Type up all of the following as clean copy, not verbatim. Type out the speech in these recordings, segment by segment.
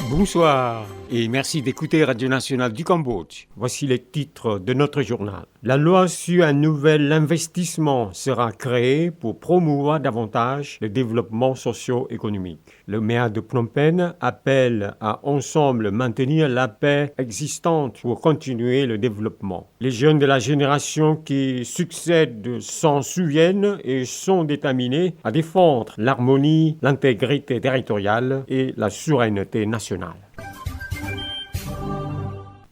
Bonsoir et merci d'écouter Radio Nationale du Cambodge. Voici les titres de notre journal. La loi sur un nouvel investissement sera créée pour promouvoir davantage le développement socio-économique. Le maire de Phnom Penh appelle à ensemble maintenir la paix existante pour continuer le développement. Les jeunes de la génération qui succèdent s'en souviennent et sont déterminés à défendre l'harmonie, l'intégrité territoriale et la souveraineté nationale.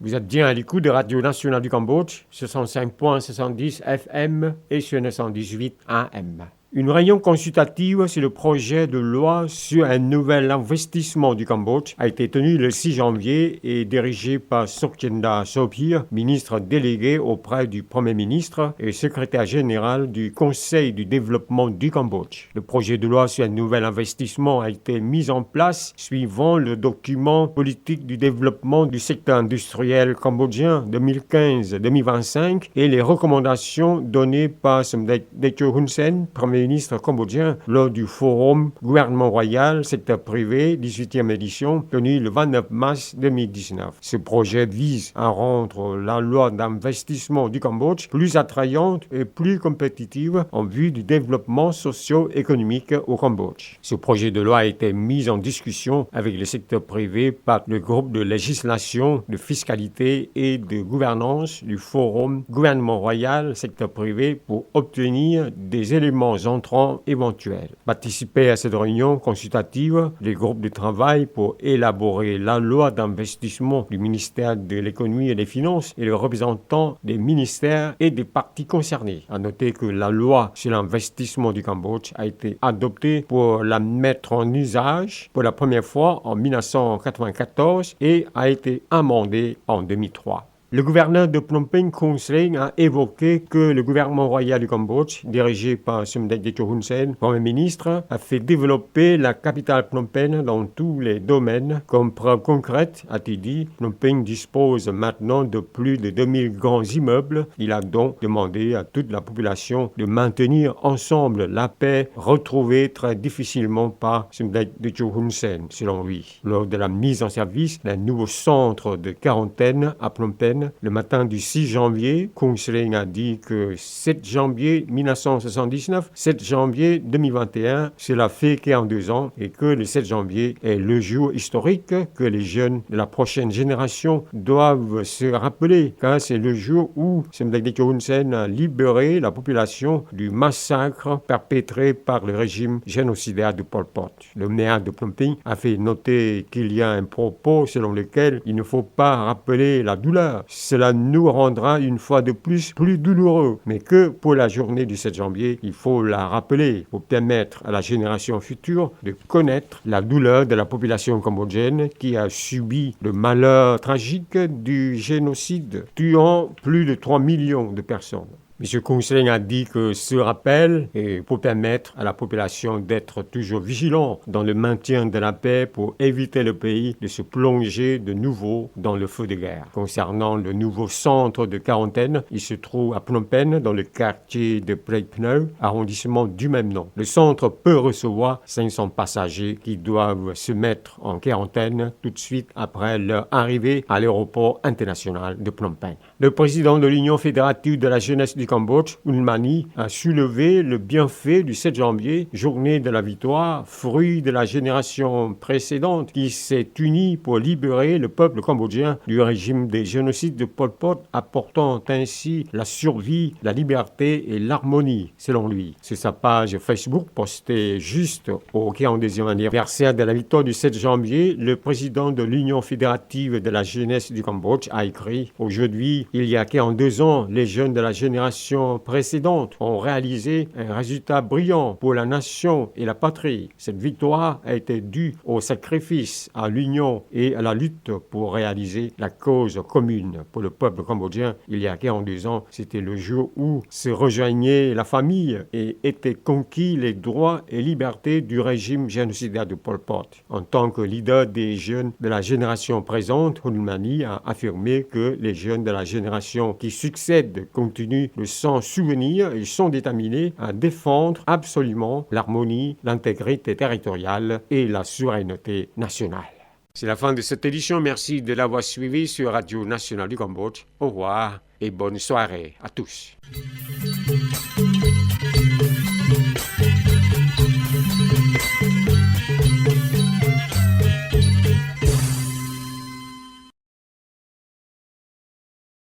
Vous êtes bien à l'écoute de Radio Nationale du Cambodge, 65.70 FM et sur 918 AM. Une réunion consultative sur le projet de loi sur un nouvel investissement du Cambodge a été tenue le 6 janvier et dirigée par Sokchenda Sopir, ministre délégué auprès du Premier ministre et secrétaire général du Conseil du développement du Cambodge. Le projet de loi sur un nouvel investissement a été mis en place suivant le document politique du développement du secteur industriel cambodgien 2015-2025 et les recommandations données par Somdech Techo Hun Sen, Premier ministre cambodgien, lors du forum gouvernement royal, secteur privé, 18e édition, tenu le 29 mars 2019. Ce projet vise à rendre la loi d'investissement du Cambodge plus attrayante et plus compétitive en vue du développement socio-économique au Cambodge. Ce projet de loi a été mis en discussion avec le secteur privé par le groupe de législation, de fiscalité et de gouvernance du forum gouvernement royal, secteur privé pour obtenir des éléments entrants éventuels. Participer à cette réunion consultative, les groupes de travail pour élaborer la loi d'investissement du ministère de l'économie et des finances et les représentants des ministères et des parties concernés. À noter que la loi sur l'investissement du Cambodge a été adoptée pour la mettre en usage pour la première fois en 1994 et a été amendée en 2003. Le gouverneur de Phnom Penh, Khun Sreng, a évoqué que le gouvernement royal du Cambodge, dirigé par Somdech Techo Hun Sen, Premier ministre, a fait développer la capitale Phnom Penh dans tous les domaines. Comme preuve concrète, a-t-il dit, Phnom Penh dispose maintenant de plus de 2000 grands immeubles. Il a donc demandé à toute la population de maintenir ensemble la paix retrouvée très difficilement par Somdech Techo Hun Sen, selon lui. Lors de la mise en service d'un nouveau centre de quarantaine à Phnom Penh, le matin du 6 janvier, Khun Sreng a dit que 7 janvier 1979, 7 janvier 2021, cela fait 42 ans et que le 7 janvier est le jour historique que les jeunes de la prochaine génération doivent se rappeler, car c'est le jour où Somdech Techo Hun Sen a libéré la population du massacre perpétré par le régime génocidaire de Pol Pot. Le maire de Phnom Penh a fait noter qu'il y a un propos selon lequel il ne faut pas rappeler la douleur. Cela nous rendra une fois de plus douloureux, mais que pour la journée du 7 janvier, il faut la rappeler pour permettre à la génération future de connaître la douleur de la population cambodgienne qui a subi le malheur tragique du génocide, tuant plus de 3 millions de personnes. M. Khun Sreng a dit que ce rappel est pour permettre à la population d'être toujours vigilant dans le maintien de la paix pour éviter le pays de se plonger de nouveau dans le feu de guerre. Concernant le nouveau centre de quarantaine, il se trouve à Phnom Penh dans le quartier de Prey Pneu, arrondissement du même nom. Le centre peut recevoir 500 passagers qui doivent se mettre en quarantaine tout de suite après leur arrivée à l'aéroport international de Phnom Penh. Le président de l'Union fédérative de la jeunesse du Cambodge, Hun Mani, a soulevé le bienfait du 7 janvier, journée de la victoire, fruit de la génération précédente qui s'est unie pour libérer le peuple cambodgien du régime des génocides de Pol Pot, apportant ainsi la survie, la liberté et l'harmonie, selon lui. Sur sa page Facebook postée juste au 42e anniversaire de la victoire du 7 janvier, le président de l'Union fédérative de la jeunesse du Cambodge a écrit « Aujourd'hui, il y a 42 ans, les jeunes de la génération précédentes ont réalisé un résultat brillant pour la nation et la patrie. Cette victoire a été due au sacrifice, à l'union et à la lutte pour réaliser la cause commune. Pour le peuple cambodgien, il y a 42 ans, c'était le jour où se rejoignait la famille et étaient conquis les droits et libertés du régime génocidaire de Pol Pot. En tant que leader des jeunes de la génération présente, Hun Mani a affirmé que les jeunes de la génération générations qui succèdent continuent de s'en souvenir et sont déterminés à défendre absolument l'harmonie, l'intégrité territoriale et la souveraineté nationale. C'est la fin de cette édition. Merci de l'avoir suivi sur Radio Nationale du Cambodge. Au revoir et bonne soirée à tous.